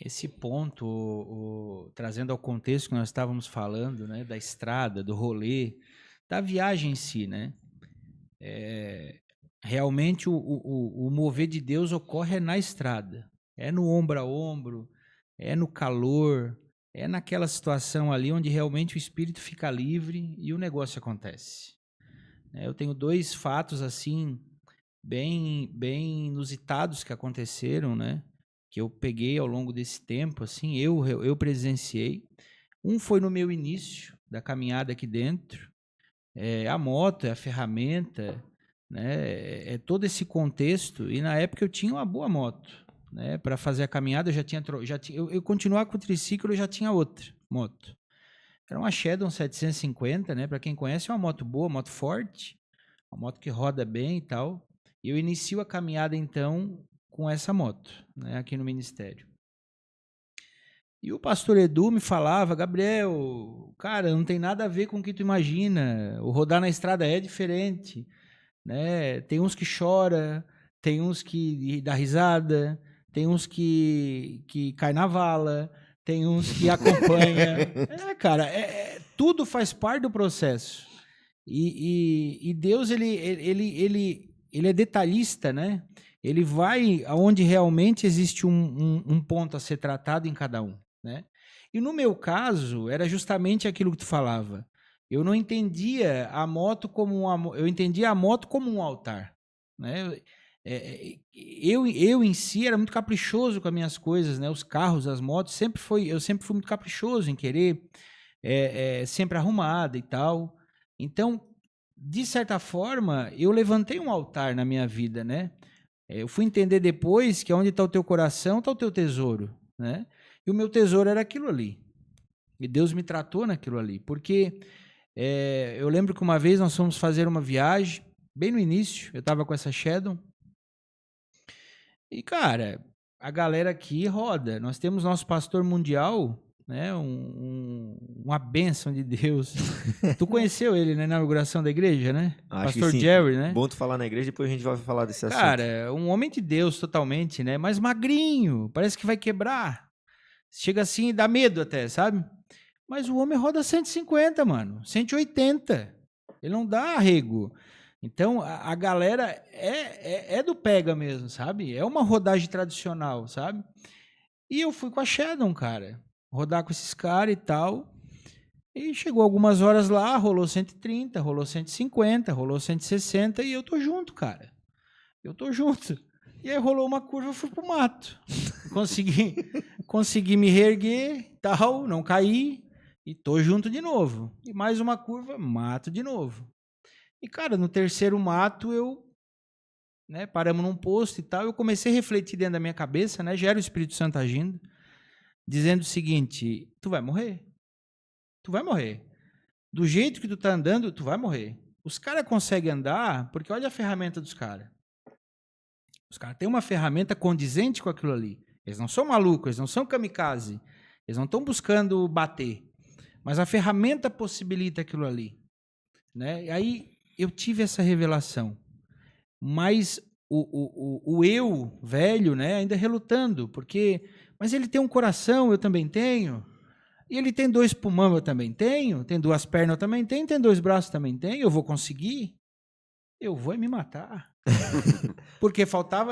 Esse ponto, trazendo ao contexto que nós estávamos falando, né, da estrada, do rolê, da viagem em si, né? Realmente o mover de Deus ocorre na estrada, é no ombro a ombro, é no calor, é naquela situação ali onde realmente o espírito fica livre e o negócio acontece. Eu tenho dois fatos assim bem inusitados que aconteceram, né? Que eu peguei ao longo desse tempo, assim, eu presenciei. Um foi no meu início da caminhada aqui dentro, a moto, é a ferramenta, né? É todo esse contexto. E na época eu tinha uma boa moto, né? Para fazer a caminhada eu continuava com o triciclo, eu já tinha outra moto. Era uma Shadow 750, né? Para quem conhece, é uma moto boa, moto forte, uma moto que roda bem e tal. E eu inicio a caminhada então com essa moto, né? Aqui no ministério. E o pastor Edu me falava, Gabriel, cara, não tem nada a ver com o que tu imagina. O rodar na estrada é diferente, né? Tem uns que chora, tem uns que dá risada, tem uns que cai na vala, tem uns que acompanha. Cara, tudo faz parte do processo. E Deus, ele é detalhista, né? Ele vai aonde realmente existe um ponto a ser tratado em cada um, né? E no meu caso, era justamente aquilo que tu falava. Eu não entendia a moto como eu entendia a moto como um altar, né? Eu em si era muito caprichoso com as minhas coisas, né? Os carros, as motos, eu sempre fui muito caprichoso em querer sempre arrumada e tal. Então, de certa forma, eu levantei um altar na minha vida, né? Eu fui entender depois que onde está o teu coração, está o teu tesouro, né? E o meu tesouro era aquilo ali. E Deus me tratou naquilo ali. Porque eu lembro que uma vez nós fomos fazer uma viagem, bem no início, eu estava com essa Shadow. E, cara, a galera aqui roda. Nós temos nosso pastor mundial, né? Uma bênção de Deus. Tu conheceu ele, né, na inauguração da igreja, né? Acho que Pastor sim. Jerry, né? Bom tu falar na igreja, depois a gente vai falar desse assunto. Cara, um homem de Deus totalmente, né? Mas magrinho, parece que vai quebrar. Chega assim e dá medo até, sabe? Mas o homem roda 150, mano. 180. Ele não dá arrego. Então, a galera é do pega mesmo, sabe? É uma rodagem tradicional, sabe? E eu fui com a Shadow, cara. Rodar com esses caras e tal. E chegou algumas horas lá, rolou 130, rolou 150, rolou 160 e eu tô junto, cara. Eu tô junto. E aí rolou uma curva, eu fui pro mato. Consegui me reerguer, tal, não caí e tô junto de novo. E mais uma curva, mato de novo. E cara, no terceiro mato né, paramos num posto e tal, eu comecei a refletir dentro da minha cabeça, né, já era o Espírito Santo agindo, dizendo o seguinte: tu vai morrer. Tu vai morrer. Do jeito que tu tá andando, tu vai morrer. Os caras conseguem andar porque olha a ferramenta dos caras. Os caras têm uma ferramenta condizente com aquilo ali. Eles não são malucos, eles não são kamikaze. Eles não estão buscando bater. Mas a ferramenta possibilita aquilo ali. Né? E aí eu tive essa revelação. Mas o eu velho, né, ainda relutando, porque mas ele tem um coração, eu também tenho. E ele tem dois pulmões, eu também tenho. Tem duas pernas, eu também tenho. Tem dois braços, também tenho. Eu vou conseguir. Eu vou me matar. Porque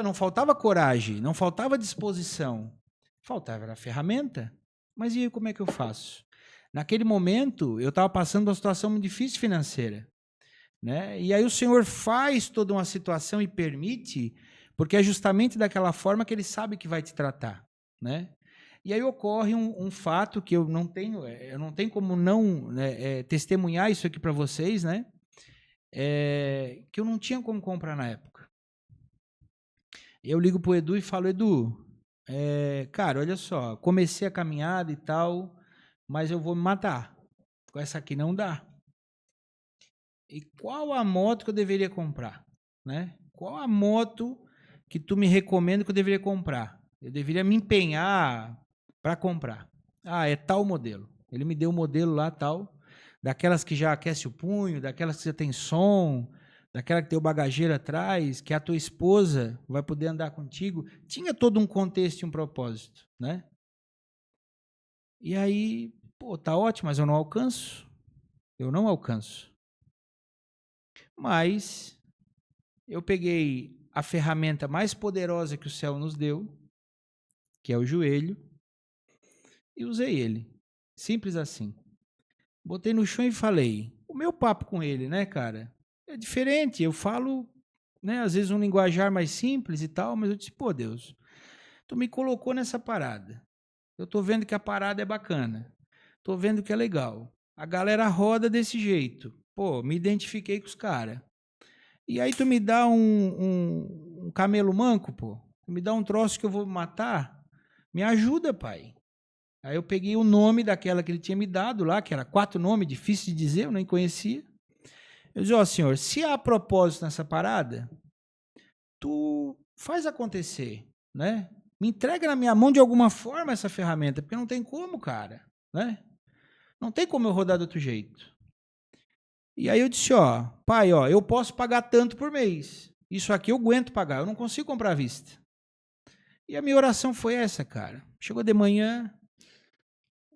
não faltava coragem, não faltava disposição. Faltava a ferramenta. Mas e aí, como é que eu faço? Naquele momento, eu estava passando uma situação muito difícil financeira. Né? E aí o Senhor faz toda uma situação e permite, porque é justamente daquela forma que Ele sabe que vai te tratar. Né? E aí ocorre um fato que eu não tenho como não, né, testemunhar isso aqui para vocês, né? Que eu não tinha como comprar na época. Eu ligo pro Edu e falo: Edu, cara, olha só, comecei a caminhada e tal, mas eu vou me matar. Com essa aqui não dá. E qual a moto que eu deveria comprar? Né? Qual a moto que tu me recomenda que eu deveria comprar? Eu deveria me empenhar para comprar. Ah, é tal modelo. Ele me deu o modelo lá, tal, daquelas que já aquece o punho, daquelas que já tem som, daquela que tem o bagageiro atrás, que a tua esposa vai poder andar contigo. Tinha todo um contexto e um propósito, né? E aí, pô, tá ótimo, mas eu não alcanço. Eu não alcanço. Mas eu peguei a ferramenta mais poderosa que o céu nos deu, que é o joelho, e usei ele. Simples assim. Botei no chão e falei. O meu papo com ele, né, cara? É diferente. Eu falo, né, às vezes um linguajar mais simples e tal, mas eu disse, pô, Deus, tu me colocou nessa parada. Eu tô vendo que a parada é bacana. Tô vendo que é legal. A galera roda desse jeito. Pô, me identifiquei com os caras. E aí tu me dá um camelo manco, pô. Tu me dá um troço que eu vou matar. Me ajuda, pai. Aí eu peguei o nome daquela que ele tinha me dado lá, que era 4 nomes, difícil de dizer, eu nem conhecia. Eu disse, ó, senhor, se há propósito nessa parada, tu faz acontecer, né? Me entrega na minha mão de alguma forma essa ferramenta, porque não tem como, cara, né? Não tem como eu rodar de outro jeito. E aí eu disse, ó, pai, ó, eu posso pagar tanto por mês. Isso aqui eu aguento pagar, eu não consigo comprar à vista. E a minha oração foi essa, cara. Chegou de manhã,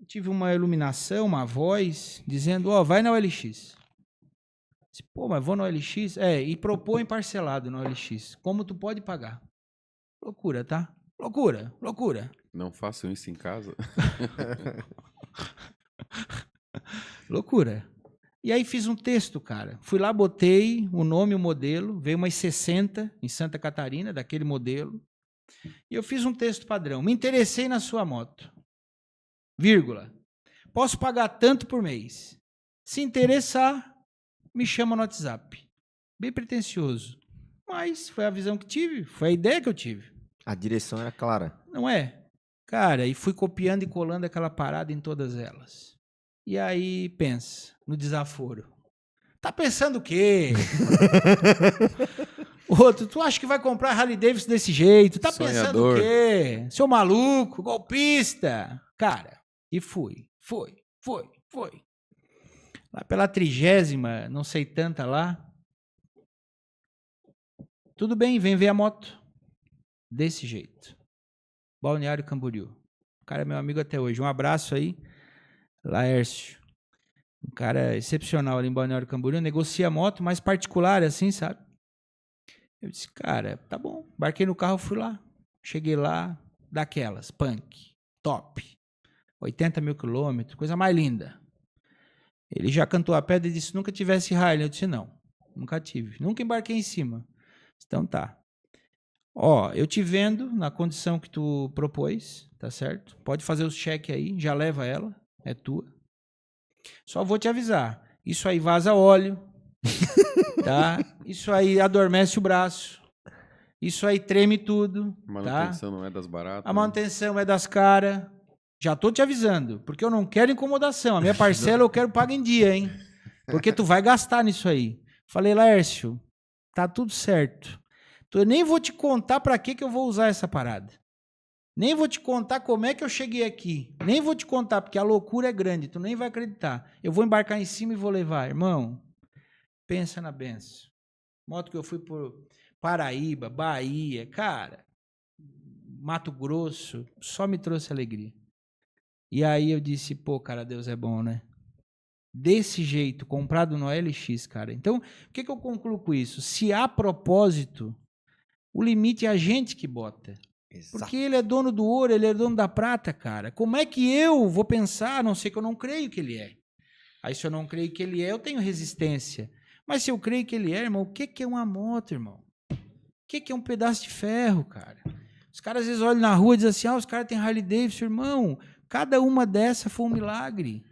tive uma iluminação, uma voz, dizendo, ó, vai na OLX. Disse, pô, mas vou na OLX? E propõe parcelado na OLX. Como tu pode pagar? Loucura, tá? Loucura, loucura. Não façam isso em casa. Loucura. E aí fiz um texto, cara. Fui lá, botei o nome, o modelo, veio umas 60 em Santa Catarina, daquele modelo. E eu fiz um texto padrão. Me interessei na sua moto. Vírgula. Posso pagar tanto por mês. Se interessar, me chama no WhatsApp. Bem pretensioso. Mas foi a visão que tive, foi a ideia que eu tive. A direção era clara. Não é? Cara, e fui copiando e colando aquela parada em todas elas. E aí, pensa, no desaforo. Tá pensando o quê? Outro, tu acha que vai comprar Harley Davidson desse jeito? Tá pensando o quê? Seu maluco, golpista. Cara, e fui. Lá pela 30ª, não sei tanta lá. Tudo bem, vem ver a moto. Desse jeito. Balneário Camboriú. O cara é meu amigo até hoje. Um abraço aí, Laércio. Um cara excepcional ali em Balneário Camboriú. Negocia moto, mais particular assim, sabe? Eu disse, cara, tá bom. Embarquei no carro, fui lá. Cheguei lá, daquelas, punk, top. 80 mil quilômetros, coisa mais linda. Ele já cantou a pedra e disse, nunca tivesse Harley. Eu disse, não, nunca tive. Nunca embarquei em cima. Então tá. Ó, eu te vendo na condição que tu propôs, tá certo? Pode fazer os cheques aí, já leva ela, é tua. Só vou te avisar, isso aí vaza óleo, tá? Isso aí adormece o braço, isso aí treme tudo, A manutenção tá? não é das baratas. A manutenção é das caras. Já tô te avisando, porque eu não quero incomodação. A minha parcela eu quero pagar em dia, hein? Porque tu vai gastar nisso aí. Falei, Laércio, tá tudo certo. Eu nem vou te contar para que eu vou usar essa parada. Nem vou te contar como é que eu cheguei aqui. Nem vou te contar, porque a loucura é grande, tu nem vai acreditar. Eu vou embarcar em cima e vou levar. Irmão, pensa na benção. Moto que eu fui por Paraíba, Bahia, cara, Mato Grosso, só me trouxe alegria. E aí eu disse, pô, cara, Deus é bom, né? Desse jeito, comprado no OLX, cara. Então, o que eu concluo com isso? Se há propósito, o limite é a gente que bota. Exato. Porque ele é dono do ouro, ele é dono da prata, cara. Como é que eu vou pensar, a não ser que eu não creio que ele é? Aí se eu não creio que ele é, eu tenho resistência. Mas se eu creio que ele é, irmão, o que é uma moto, irmão? O que é um pedaço de ferro, cara? Os caras às vezes olham na rua e dizem assim, os caras têm Harley Davidson, irmão. Cada uma dessa foi um milagre.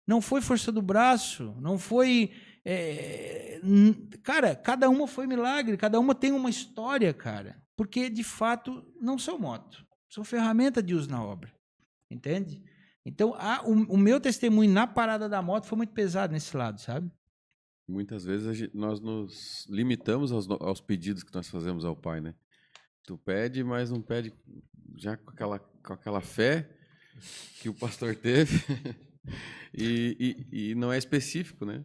Não foi força do braço, não foi... cara, cada uma foi milagre, cada uma tem uma história, cara. Porque, de fato, não são moto. São ferramenta de uso na obra. Entende? Então, o meu testemunho na parada da moto foi muito pesado nesse lado, sabe? Muitas vezes nós nos limitamos aos pedidos que nós fazemos ao Pai, né? Tu pede, mas não pede já com aquela fé que o pastor teve e não é específico, né?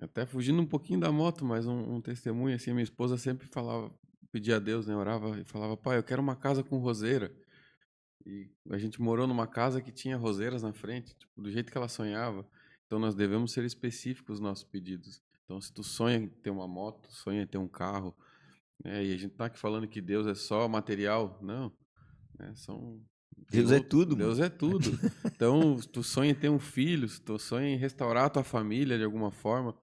Até fugindo um pouquinho da moto, mas um testemunho assim, minha esposa sempre falava, pedia a Deus, né? Orava e falava, pai, eu quero uma casa com roseira. E a gente morou numa casa que tinha roseiras na frente, tipo, do jeito que ela sonhava. Então nós devemos ser específicos nos nossos pedidos. Então se tu sonha em ter uma moto, sonha em ter um carro, né? E a gente tá aqui falando que Deus é só material, não, né? Deus é tudo, Deus mano. é tudo. Então, se tu sonha em ter um filho, se tu sonha em restaurar a tua família de alguma forma,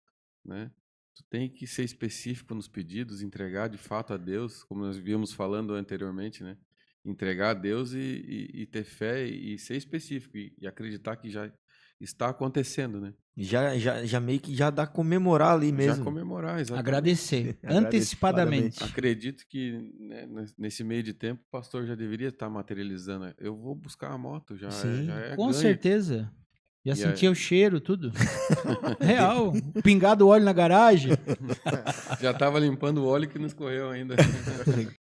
né? Tu tem que ser específico nos pedidos, entregar de fato a Deus, como nós víamos falando anteriormente, né? Entregar a Deus e ter fé e ser específico e acreditar que já está acontecendo, né? Já meio que já dá comemorar ali mesmo. Já comemorar, exatamente. Agradecer. Agradecer Antecipadamente. Acredito que, né, nesse meio de tempo o pastor já deveria estar materializando. Eu vou buscar a moto, já Sim, já é Com ganho. certeza. Já E sentia o cheiro, tudo. Real. Pingado óleo na garagem. Já estava limpando o óleo que não escorreu ainda.